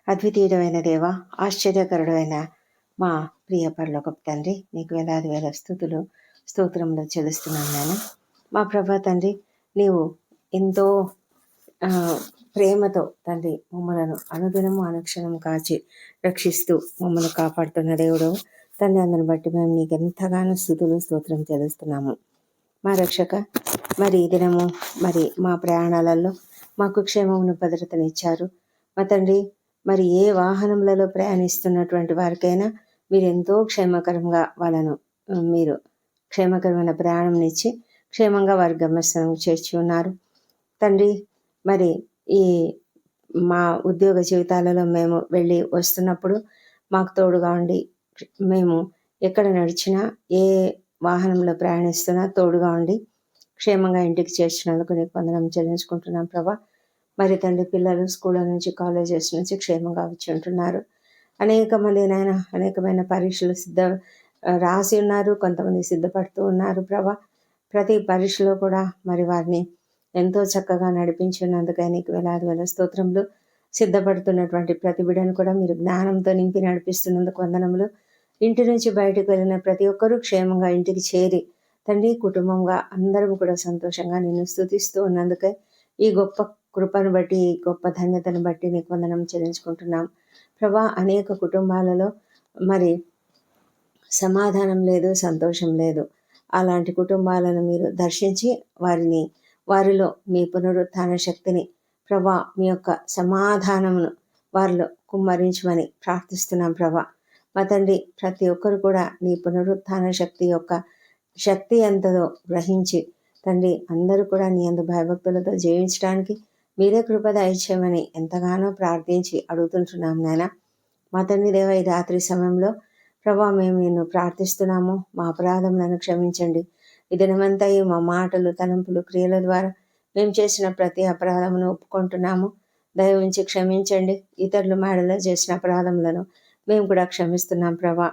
అద్వితీయుడమైన దేవ, ఆశ్చర్యకరుడైన మా ప్రియ పరలోకపు తండ్రి, నీకు వేలాది వేల స్థుతులు స్తోత్రములు చెల్లిస్తున్నాను నేను. మా ప్రభా తండ్రి, నీవు ఎంతో ప్రేమతో తండ్రి మమ్మలను అనుదినము అనుక్షణం కాచి రక్షిస్తూ మమ్మల్ని కాపాడుతున్న దేవుడు తండ్రి. అందుని బట్టి మేము నీకు ఎంతగానో స్థుతులు స్తోత్రం చెల్లిస్తున్నాము మా రక్షక. మరి ఈ దినము మరి మా ప్రయాణాలలో మాకు క్షేమమును భద్రతనిచ్చారు మా తండ్రి. మరి ఏ వాహనములలో ప్రయాణిస్తున్నటువంటి వారికైనా మీరు ఎంతో క్షేమకరంగా వాళ్ళను మీరు క్షేమకరమైన ప్రయాణం ఇచ్చి క్షేమంగా వారి గమ్యస్థానం చేర్చి ఉన్నారు తండ్రి. మరి ఈ మా ఉద్యోగ జీవితాలలో మేము వెళ్ళి వస్తున్నప్పుడు మాకు తోడుగా ఉండి, మేము ఎక్కడ నడిచినా ఏ వాహనంలో ప్రయాణిస్తున్నా తోడుగా ఉండి క్షేమంగా ఇంటికి చేర్చినందుకు నీకు వందనం చెల్లించుకుంటున్నాం ప్రభా. మరి తండ్రి, పిల్లలు స్కూళ్ళ నుంచి కాలేజెస్ నుంచి క్షేమంగా వచ్చి ఉంటున్నారు. అనేక మంది నాయన అనేకమైన పరీక్షలు రాసి ఉన్నారు, కొంతమంది సిద్ధపడుతూ ఉన్నారు ప్రభా. ప్రతి పరీక్షలో కూడా మరి వారిని ఎంతో చక్కగా నడిపించినందుకే నీకు వేలాది వేల స్తోత్రములు. సిద్ధపడుతున్నటువంటి ప్రతి బిడ్డను కూడా మీరు జ్ఞానంతో నింపి నడిపిస్తున్నందుకు వందనములు. ఇంటి నుంచి బయటకు వెళ్ళిన ప్రతి ఒక్కరూ క్షేమంగా ఇంటికి చేరి తండ్రి కుటుంబంగా అందరూ కూడా సంతోషంగా నిన్ను స్తుతిస్తూ ఉన్నందుకే ఈ గొప్ప కృపను బట్టి, ఈ గొప్ప ధన్యతను బట్టి నీకు వందనం చెల్లించుకుంటున్నాం ప్రభా. అనేక కుటుంబాలలో మరి సమాధానం లేదు, సంతోషం లేదు. అలాంటి కుటుంబాలను మీరు దర్శించి వారిలో మీ పునరుత్థాన శక్తిని ప్రభా, మీ యొక్క సమాధానమును వారిలో కుమ్మరించమని ప్రార్థిస్తున్నాం ప్రభా. మా తండ్రి, ప్రతి ఒక్కరు కూడా నీ పునరుత్థాన శక్తి ఎంతదో గ్రహించి తండ్రి అందరూ కూడా నీ యందు భయభక్తులతో జీవించడానికి మీరే కృప దయచేయమని ఎంతగానో ప్రార్థించి అడుగుతుంటున్నాం నాయన. మా తండ్రి దేవ, ఈ రాత్రి సమయంలో ప్రభా మేము నిన్ను ప్రార్థిస్తున్నాము. మా అపరాధములను క్షమించండి. ఈ దినమంతా మా మాటలు, తలంపులు, క్రియల ద్వారా మేము చేసిన ప్రతి అపరాధమును ఒప్పుకుంటున్నాము. దయ ఉంచి క్షమించండి. ఇతరుల మేడలో చేసిన అపరాధములను మేము కూడా క్షమిస్తున్నాం ప్రభా.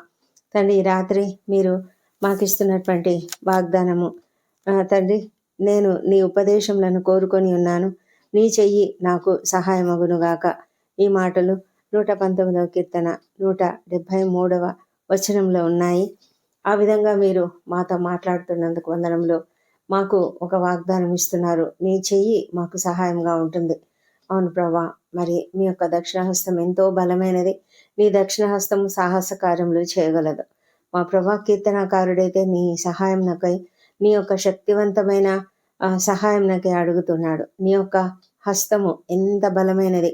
తండ్రి, ఈ రాత్రి మీరు మాకు ఇస్తున్నటువంటి వాగ్దానము తండ్రి, నేను నీ ఉపదేశములను కోరుకొని ఉన్నాను, నీ చెయ్యి నాకు సహాయమగునుగాక. ఈ మాటలు 119వ కీర్తన 173వ వచనంలో ఉన్నాయి. ఆ విధంగా మీరు మాతో మాట్లాడుతున్నందుకు వందనంలో మాకు ఒక వాగ్దానం ఇస్తున్నారు. నీ చెయ్యి మాకు సహాయంగా ఉంటుంది. అవును ప్రభా, మరి మీ యొక్క దక్షిణహస్తం ఎంతో బలమైనది. నీ దక్షిణహస్తము సాహస కార్యములు చేయగలదు. మా ప్రభా, కీర్తనాకారుడైతే నీ సహాయం నాకై, నీ యొక్క శక్తివంతమైన సహాయం నాకై అడుగుతున్నాడు. నీ యొక్క హస్తము ఎంత బలమైనది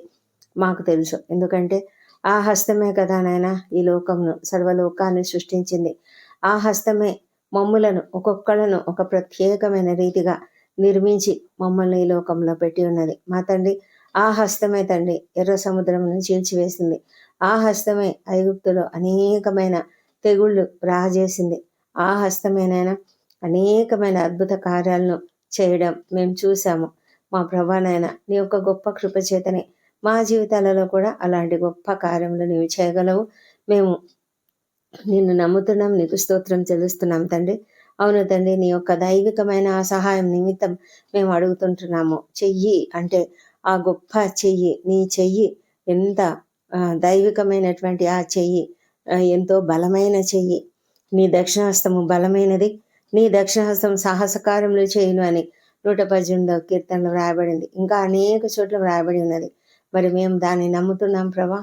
మాకు తెలుసు. ఎందుకంటే ఆ హస్తమే కదా నాయన ఈ లోకమును, సర్వలోకాన్ని సృష్టించింది. ఆ హస్తమే మమ్ములను ఒక్కొక్కళ్ళను ఒక ప్రత్యేకమైన రీతిగా నిర్మించి మమ్మల్ని ఈ లోకంలో పెట్టి ఉన్నది. మా తండ్రి, ఆ హస్తమే తండ్రి ఎర్ర సముద్రమును చీల్చివేసింది. ఆ హస్తమే ఐగుప్తులో అనేకమైన తెగుళ్ళు రాజేసింది. ఆ హస్తమేనైనా అనేకమైన అద్భుత కార్యాలను చేయడం మేము చూసాము. మా ప్రభానైనా నీ యొక్క గొప్ప కృప చేతనే మా జీవితాలలో కూడా అలాంటి గొప్ప కార్యములు నీవు చేయగలవు. మేము నిన్ను నమ్ముతున్నాం, నీకు స్తోత్రం చెల్లిస్తున్నాం తండ్రి. అవును తండ్రి, నీ యొక్క దైవికమైన ఆ సహాయం నిమిత్తం మేము అడుగుతుంటున్నాము. చెయ్యి అంటే ఆ గొప్ప చెయ్యి, నీ చెయ్యి ఎంత దైవికమైనటువంటి ఆ చెయ్యి, ఎంతో బలమైన చెయ్యి. నీ దక్షిణహస్తము బలమైనది, నీ దక్షిణహస్తం సాహసకారములు చేయును అని 118వ కీర్తనలో వ్రాయబడింది. ఇంకా అనేక చోట్ల వ్రాయబడి ఉన్నది. మరి మేము దాన్ని నమ్ముతున్నాం ప్రభా.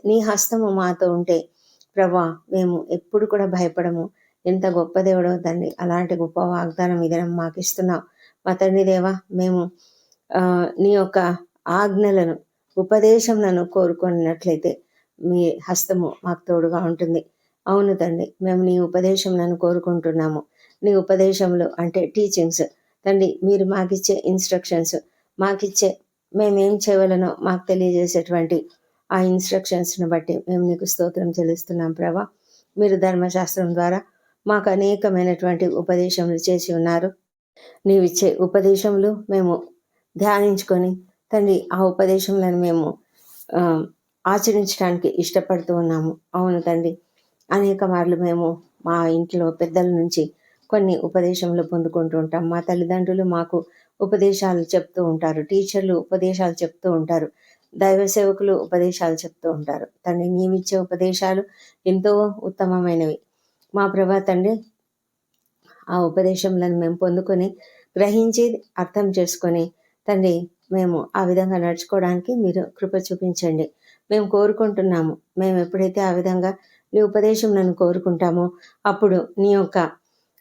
నీ హస్తము మాతో ఉంటే ప్రభా మేము ఎప్పుడు కూడా భయపడము. ఎంత గొప్ప దేవుడో తండ్రి. అలాంటి గొప్ప వాగ్దానం ఇదే మాకు ఇస్తున్నావు మా తండ్రి దేవా. మేము నీ యొక్క ఆజ్ఞలను, ఉపదేశంలను కోరుకున్నట్లయితే మీ హస్తము మాకు తోడుగా ఉంటుంది. అవును తండ్రి, మేము నీ ఉపదేశంలను కోరుకుంటున్నాము. నీ ఉపదేశములు అంటే టీచింగ్స్ తండ్రి, మీరు మాకిచ్చే ఇన్స్ట్రక్షన్స్, మాకిచ్చే మేమేం చేయవలనో మాకు తెలియజేసేటువంటి ఆ ఇన్స్ట్రక్షన్స్ని బట్టి మేము నీకు స్తోత్రం చెల్లిస్తున్నాం ప్రభా. మీరు ధర్మశాస్త్రం ద్వారా మాకు అనేకమైనటువంటి ఉపదేశములు చేసి ఉన్నారు. నీవిచ్చే ఉపదేశములు మేము ధ్యానించుకొని తండ్రి ఆ ఉపదేశములను మేము ఆచరించడానికి ఇష్టపడుతూ ఉన్నాము. అవును తండ్రి, అనేక మార్లు మేము మా ఇంట్లో పెద్దల నుంచి కొన్ని ఉపదేశములు పొందుకుంటూ ఉంటాం. మా తల్లిదండ్రులు మాకు ఉపదేశాలు చెప్తూ ఉంటారు, టీచర్లు ఉపదేశాలు చెప్తూ ఉంటారు. దైవ సేవకులు ఉపదేశాలు చెప్తూ ఉంటారు తండ్రి. నీవిచ్చే ఉపదేశాలు ఎంతో ఉత్తమమైనవి మా ప్రభా తండ్రి. ఆ ఉపదేశంలను మేము పొందుకొని గ్రహించి అర్థం చేసుకొని తండ్రి మేము ఆ విధంగా నడుచుకోవడానికి మీరు కృప చూపించండి. మేము కోరుకుంటున్నాము. మేము ఎప్పుడైతే ఆ విధంగా నీ ఉపదేశం నన్ను కోరుకుంటామో అప్పుడు నీ యొక్క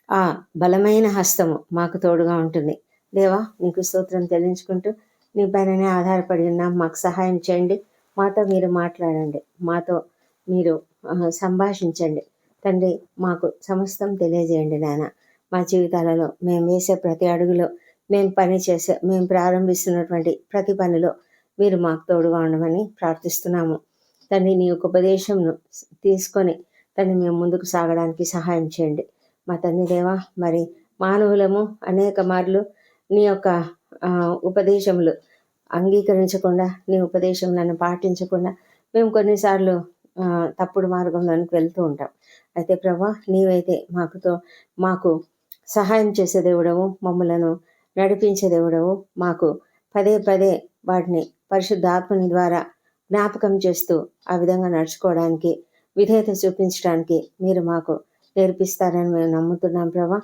ఆ బలమైన హస్తము మాకు తోడుగా ఉంటుంది. దేవా నీకు స్తోత్రం చెల్లించుకుంటూ నీ పైననే ఆధారపడి ఉన్నాం. మాకు సహాయం చేయండి. మాతో మీరు మాట్లాడండి. మాతో మీరు సంభాషించండి తండ్రి. మాకు సమస్తం తెలియజేయండి నాయన. మా జీవితాలలో మేము వేసే ప్రతి అడుగులో మేము ప్రారంభిస్తున్నటువంటి ప్రతి పనిలో మీరు మాకు తోడుగా ఉండమని ప్రార్థిస్తున్నాము తండ్రి. నీ యొక్క ఉపదేశంను తీసుకొని తండ్రి మేము ముందుకు సాగడానికి సహాయం చేయండి మా తండ్రి దేవా. మరి మానవులము అనేక మార్లు నీ యొక్క ఉపదేశములు అంగీకరించకుండా, నీ ఉపదేశములను పాటించకుండా మేము కొన్నిసార్లు తప్పుడు మార్గంలోనికి వెళ్తూ ఉంటాం. అయితే ప్రభా నీవైతే మాకు సహాయం చేసే దేవుడవు, మమ్మలను నడిపించే దేవుడవు. మాకు పదే పదే వాటిని పరిశుద్ధాత్మని ద్వారా జ్ఞాపకం చేస్తూ ఆ విధంగా నడుచుకోవడానికి, విధేయత చూపించడానికి మీరు మాకు నేర్పిస్తారని మేము నమ్ముతున్నాం ప్రభా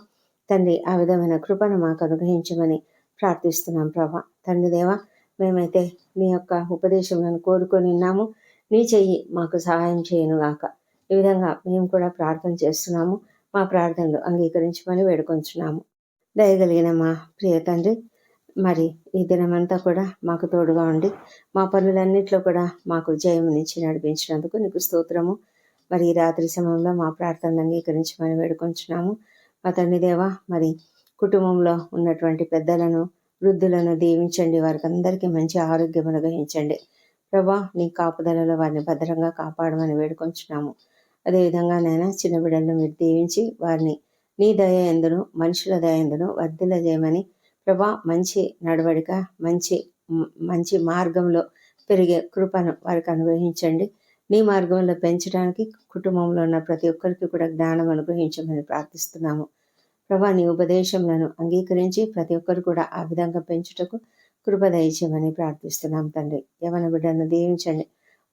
తండ్రి. ఆ విధమైన కృపను మాకు అనుగ్రహించమని ప్రార్థిస్తున్నాం ప్రభా తండ్రి దేవా. మేమైతే నీ యొక్క ఉపదేశములను కోరుకొని ఉన్నాము. నీ చెయ్యి మాకు సహాయం చేయనుగాక. ఈ విధంగా మేము కూడా ప్రార్థన చేస్తున్నాము. మా ప్రార్థనలు అంగీకరించమని వేడుకొంచున్నాము. దయగలిగిన మా ప్రియ తండ్రి, మరి ఈ దినమంతా కూడా మాకు తోడుగా ఉండి మా పనులన్నింటిలో కూడా మాకు జయమునిచ్చి నడిపించినందుకు నీకు స్తోత్రము. మరి ఈ రాత్రి సమయంలో మా ప్రార్థనలు అంగీకరించమని వేడుకొంచున్నాము మా తండ్రి దేవా. మరి కుటుంబంలో ఉన్నటువంటి పెద్దలను, వృద్ధులను దీవించండి. వారికి అందరికీ మంచి ఆరోగ్యం అనుగ్రహించండి ప్రభా. నీ కాపుదలలో వారిని భద్రంగా కాపాడమని వేడుకొంచున్నాము. అదేవిధంగా నేను చిన్న బిడ్డలను మీరు దీవించి వారిని నీ దయ ఎందును, మనుషుల దయ ఎందును వర్ధిల్ల చేయమని ప్రభా. మంచి నడవడిక, మంచి మార్గంలో పెరిగే కృపను వారికి అనుగ్రహించండి. నీ మార్గంలో పెంచడానికి కుటుంబంలో ఉన్న ప్రతి ఒక్కరికి కూడా జ్ఞానం అనుగ్రహించమని ప్రార్థిస్తున్నాము ప్రభా. నీ ఉపదేశములను అంగీకరించి ప్రతి ఒక్కరు కూడా ఆ విధంగా పెంచుటకు కృప దయచేయమని ప్రార్థిస్తున్నాం తండ్రి. యవన బిడ్డలను దీవించండి.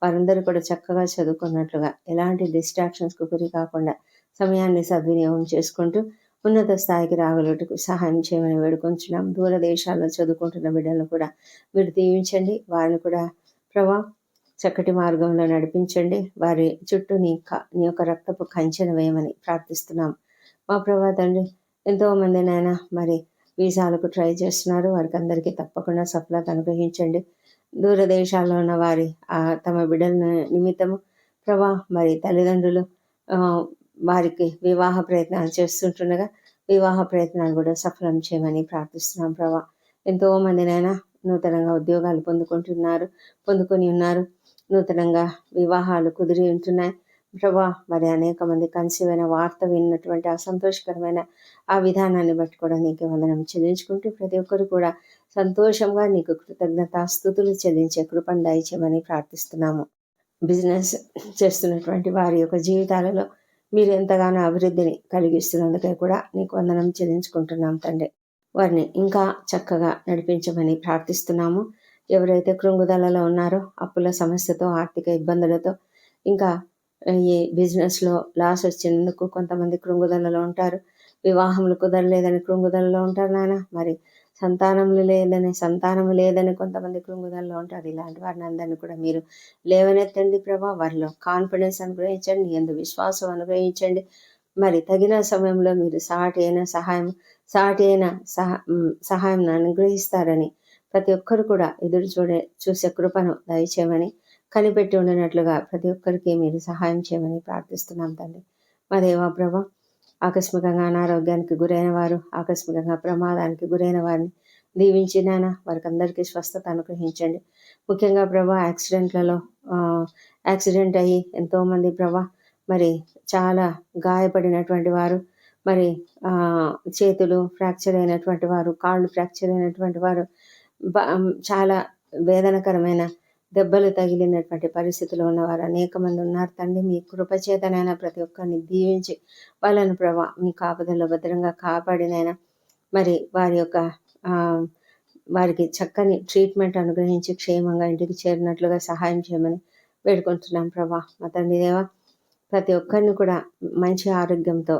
వారందరూ కూడా చక్కగా చదువుకున్నట్లుగా ఎలాంటి డిస్ట్రాక్షన్స్కు గురి కాకుండా సమయాన్ని సద్వినియోగం చేసుకుంటూ ఉన్నత స్థాయికి రాగలుగుటకు సహాయం చేయమని వేడుకొంచున్నాం. దూర దేశాల్లో చదువుకుంటున్న బిడ్డలను కూడా మీరు దీవించండి. వారిని కూడా ప్రభా చక్కటి మార్గంలో నడిపించండి. వారి చుట్టూ నీ యొక్క రక్తపు కంచెను వేయమని ప్రార్థిస్తున్నాం మా ప్రభా తండ్రి. ఎంతోమంది నాయన మరి వీసాలకు ట్రై చేస్తున్నారు. వారికి అందరికీ తప్పకుండా సఫలత అనుగ్రహించండి. దూరదేశాల్లో ఉన్న వారి తమ బిడ్డల నిమిత్తము ప్రభా మరి తల్లిదండ్రులు వారికి వివాహ ప్రయత్నాలు చేస్తుంటుండగా వివాహ ప్రయత్నాలు కూడా సఫలం చేయమని ప్రార్థిస్తున్నాం ప్రభా. ఎంతోమందినైనా నూతనంగా ఉద్యోగాలు పొందుకొని ఉన్నారు. నూతనంగా వివాహాలు కుదిరి ఉంటున్నాయి ప్రభా. మరి అనేక మంది కన్సీవైన వార్త విన్నటువంటి అసంతోషకరమైన ఆ విధానాన్ని బట్టి కూడా నీకు వందనం చెల్లించుకుంటూ ప్రతి ఒక్కరు కూడా సంతోషంగా నీకు కృతజ్ఞతాస్తుతులు చెల్లించే కృపను దయచేయమని ప్రార్థిస్తున్నాము. బిజినెస్ చేస్తున్నటువంటి వారి యొక్క జీవితాలలో మీరు ఎంతగానో అభివృద్ధిని కలిగిస్తున్నందుకే కూడా నీకు వందనం చెల్లించుకుంటున్నాం తండ్రి. వారిని ఇంకా చక్కగా నడిపించమని ప్రార్థిస్తున్నాము. ఎవరైతే కృంగుదలలో ఉన్నారో, అప్పుల సమస్యతో, ఆర్థిక ఇబ్బందులతో, ఇంకా ఈ బిజినెస్లో లాస్ వచ్చినందుకు కొంతమంది కృంగుదలలో ఉంటారు. వివాహములు కుదరలేదని కృంగుదలలో ఉంటారు నాయన. మరి సంతానము లేదని కొంతమంది కృంగుదలలో ఉంటారు. ఇలాంటి వారిని అందరినీ కూడా మీరు లేవనెత్తండి ప్రభా. వారిలో కాన్ఫిడెన్స్ అనుగ్రహించండి, ఎందు విశ్వాసం అనుగ్రహించండి. మరి తగిన సమయంలో మీరు సాటి అయిన సహాయం అనుగ్రహిస్తారని ప్రతి ఒక్కరు కూడా ఎదురు చూసే కృపను దయచేయమని, కనిపెట్టి ఉండినట్లుగా ప్రతి ఒక్కరికి మీరు సహాయం చేయమని ప్రార్థిస్తున్నాం తండ్రి. మా దేవా ప్రభా, ఆకస్మికంగా అనారోగ్యానికి గురైన వారు, ఆకస్మికంగా ప్రమాదానికి గురైన వారిని దీవించినానా వారికి అందరికీ స్వస్థత అనుగ్రహించండి. ముఖ్యంగా ప్రభా యాక్సిడెంట్ అయ్యి ఎంతోమంది ప్రభా మరి చాలా గాయపడినటువంటి వారు, మరి చేతులు ఫ్రాక్చర్ అయినటువంటి వారు, కాళ్ళు ఫ్రాక్చర్ అయినటువంటి వారు, చాలా వేదనకరమైన దెబ్బలు తగిలినటువంటి పరిస్థితుల్లో ఉన్నవారు అనేక మంది ఉన్నారు తండ్రి. మీ కృపచేతనైనా ప్రతి ఒక్కరిని దీవించి వాళ్ళను ప్రభా మీ కాపుదల్లో భద్రంగా కాపాడినైనా మరి వారి యొక్క వారికి చక్కని ట్రీట్మెంట్ అనుగ్రహించి క్షేమంగా ఇంటికి చేరినట్లుగా సహాయం చేయమని వేడుకుంటున్నాం ప్రభా. మా తండ్రి దేవ, ప్రతి ఒక్కరిని కూడా మంచి ఆరోగ్యంతో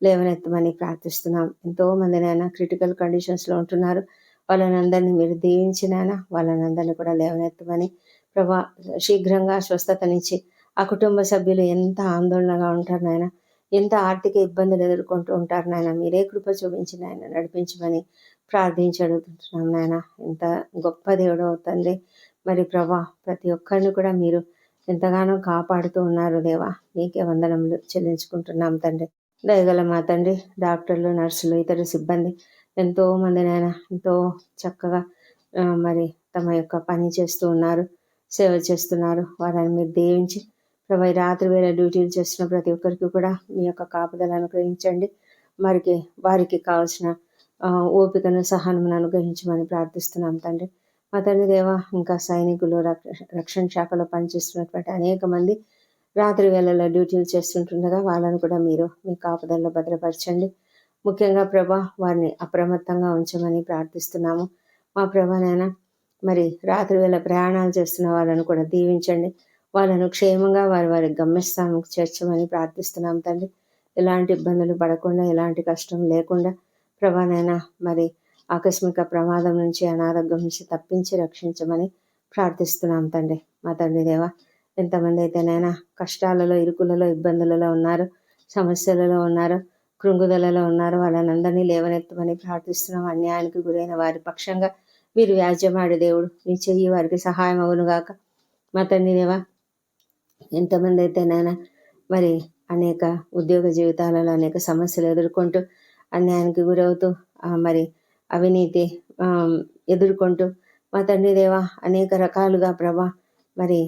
లేవనెత్తమని ప్రార్థిస్తున్నాం. ఎంతోమంది నాయన క్రిటికల్ కండిషన్స్లో ఉంటున్నారు. వాళ్ళనందరినీ మీరు దీవించినాయన, వాళ్ళనందరినీ కూడా లేవనెత్తమని ప్రభా. శీఘ్రంగా స్వస్థతనిచ్చి ఆ కుటుంబ సభ్యులు ఎంత ఆందోళనగా ఉంటారు నాయన, ఎంత ఆర్థిక ఇబ్బందులు ఎదుర్కొంటూ ఉంటారు నాయన, మీరే కృప చూపించి నాయన నడిపించమని ప్రార్థించి అడుగుతుంటున్నాం నాయన. ఎంత గొప్ప దేవుడో తండ్రి. మరి ప్రభా, ప్రతి ఒక్కరిని కూడా మీరు ఎంతగానో కాపాడుతూ ఉన్నారు దేవా. నీకే వందనములు చెల్లించుకుంటున్నాం తండ్రి. దయగల మా తండ్రి, డాక్టర్లు, నర్సులు, ఇతర సిబ్బంది ఎంతోమంది నాయన ఎంతో చక్కగా మరి తమ యొక్క పని చేస్తూ ఉన్నారు, సేవ చేస్తున్నారు. వారిని మీరు దీవించి ప్రభా, రాత్రి వేళ డ్యూటీలు చేస్తున్న ప్రతి ఒక్కరికి కూడా మీ యొక్క కాపుదలను అనుగ్రహించండి. వారికి కావాల్సిన ఓపికను, సహనమును అనుగ్రహించమని ప్రార్థిస్తున్నాం తండ్రి. మా తండ్రి దేవ, ఇంకా సైనికులు, రక్షణ శాఖలో పనిచేస్తున్నటువంటి అనేక మంది రాత్రి వేళల్లో డ్యూటీలు చేస్తుంటుండగా వాళ్ళను కూడా మీరు మీ కాపుదల్లో భద్రపరచండి. ముఖ్యంగా ప్రభా, వారిని అప్రమత్తంగా ఉంచమని ప్రార్థిస్తున్నాము. మా ప్రభానైనా మరి రాత్రి వేళ ప్రయాణాలు చేస్తున్న వాళ్ళను కూడా దీవించండి. వాళ్ళను క్షేమంగా వారి గమ్యస్థానంకు చేర్చమని ప్రార్థిస్తున్నాం తండ్రి. ఎలాంటి ఇబ్బందులు పడకుండా, ఎలాంటి కష్టం లేకుండా ప్రభానైనా మరి ఆకస్మిక ప్రమాదం నుంచి, అనారోగ్యం నుంచి తప్పించి రక్షించమని ప్రార్థిస్తున్నాం తండ్రి. మా తండ్రి దేవ, ఎంతమంది అయితేనైనా కష్టాలలో, ఇరుకులలో, ఇబ్బందులలో ఉన్నారు, సమస్యలలో ఉన్నారు, కృంగుదలలో ఉన్నారు, వాళ్ళనందరినీ లేవనెత్తమని ప్రార్థిస్తున్నాం. అన్యాయానికి గురైన వారి పక్షంగా మీరు వ్యాజ్యమాడే దేవుడు, నీ చెయ్యి వారికి సహాయం అవునుగాక. మా తండ్రి దేవ, ఎంతమంది అయితేనైనా మరి అనేక ఉద్యోగ జీవితాలలో అనేక సమస్యలు ఎదుర్కొంటూ, అన్యాయానికి గురవుతూ, మరి అవినీతి ఎదుర్కొంటూ మా తండ్రి దేవ అనేక రకాలుగా ప్రభా మరి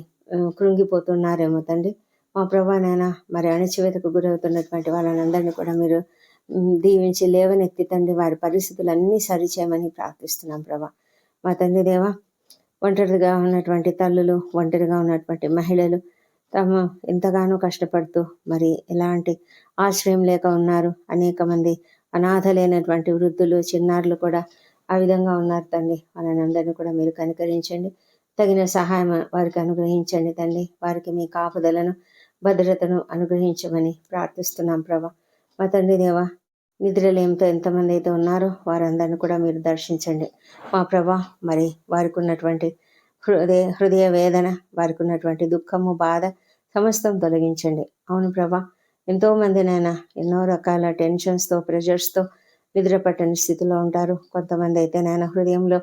కృంగిపోతున్నారేమో తండ్రి. మా ప్రభానైనా మరి అణచివేతకు గురవుతున్నటువంటి వాళ్ళనందరినీ కూడా మీరు దీవించి లేవనెత్తి తండ్రి, వారి పరిస్థితులన్నీ సరిచేయమని ప్రార్థిస్తున్నాం ప్రభా. మా తండ్రి దేవ, ఒంటరిగా ఉన్నటువంటి తల్లులు, ఒంటరిగా ఉన్నటువంటి మహిళలు తాము ఎంతగానో కష్టపడుతూ మరి ఎలాంటి ఆశ్రయం లేక ఉన్నారు. అనేక మంది అనాథలైనటువంటి వృద్ధులు, చిన్నారులు కూడా ఆ విధంగా ఉన్నారు తండ్రి. వాళ్ళని అందరినీ కూడా మీరు కనికరించండి, తగిన సహాయం వారికి అనుగ్రహించండి తండ్రి. వారికి మీ కాపుదలను, భద్రతను అనుగ్రహించమని ప్రార్థిస్తున్నాం ప్రభా. మా తండ్రి దేవ, నిద్రలేమితో ఎంతమంది అయితే ఉన్నారో వారందరినీ కూడా మీరు దర్శించండి మా ప్రభా. మరి వారికి ఉన్నటువంటి హృదయ వేదన, వారికి ఉన్నటువంటి దుఃఖము, బాధ సమస్తం తొలగించండి. అవును ప్రభా, ఎంతోమందినైనా ఎన్నో రకాల టెన్షన్స్తో, ప్రెషర్స్తో నిద్ర పట్టని స్థితిలో ఉంటారు. కొంతమంది అయితే నాయన హృదయంలో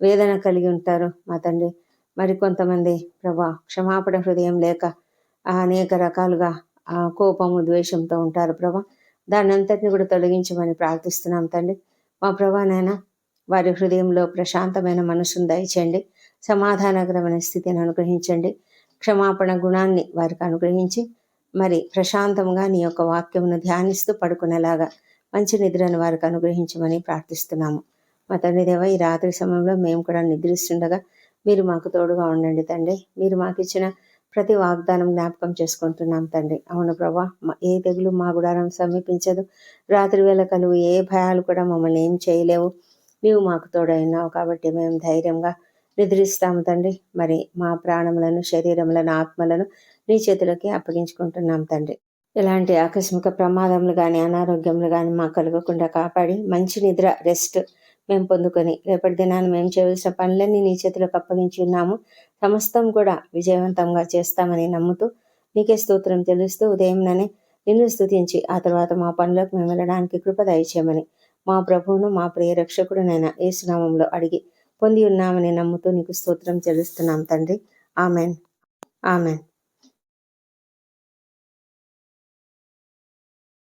వేదన కలిగి ఉంటారు మా తండ్రి. మరి కొంతమంది ప్రభా క్షమాపణ హృదయం లేక అనేక రకాలుగా కోపము, ద్వేషంతో ఉంటారు ప్రభా. దాన్ని అంతటిని కూడా తొలగించమని ప్రార్థిస్తున్నాం తండ్రి. మా ప్రభానైనా వారి హృదయంలో ప్రశాంతమైన మనసును దయచేయండి, సమాధానకరమైన స్థితిని అనుగ్రహించండి, క్షమాపణ గుణాన్ని వారికి అనుగ్రహించి మరి ప్రశాంతంగా నీ యొక్క వాక్యమును ధ్యానిస్తూ పడుకునేలాగా మంచి నిద్రను వారికి అనుగ్రహించమని ప్రార్థిస్తున్నాము. మా తండ్రి దేవ, ఈ రాత్రి సమయంలో మేము కూడా నిద్రిస్తుండగా మీరు మాకు తోడుగా ఉండండి తండ్రి. మీరు మాకు ఇచ్చిన ప్రతి వాగ్దానం జ్ఞాపకం చేసుకుంటున్నాం తండ్రి. అవును ప్రభా, ఏ తెగులు మా గుడారం సమీపించదు, రాత్రి వేళ కలుగు ఏ భయాలు కూడా మమ్మల్ని ఏం చేయలేవు. నీవు మాకు తోడైనావు కాబట్టి మేము ధైర్యంగా నిద్రిస్తాము తండ్రి. మరి మా ప్రాణములను, శరీరములను, ఆత్మలను నీ చేతులకి అప్పగించుకుంటున్నాం తండ్రి. ఎలాంటి ఆకస్మిక ప్రమాదములు కానీ, అనారోగ్యములు కానీ మాకు కలగకుండా కాపాడి మంచి నిద్ర, రెస్ట్ మేము పొందుకొని రేపటి దినాన్ని మేము చేయవలసిన పనులన్నీ నీ చేతులకు అప్పగించి ఉన్నాము. సమస్తం కూడా విజయవంతంగా చేస్తామని నమ్ముతూ నీకే స్తోత్రం తెలుస్తూ ఉదయంలోనే నిన్ను స్తుతించి ఆ తర్వాత మా పనులకు మేము వెళ్ళడానికి కృప దయచేయమని మా ప్రభువును, మా ప్రియ రక్షకుడునైన యేసు నామములో అడిగి పొంది ఉన్నామని నమ్ముతూ నీకు స్తోత్రం చెల్లిస్తున్నాం తండ్రి. Amen, amen.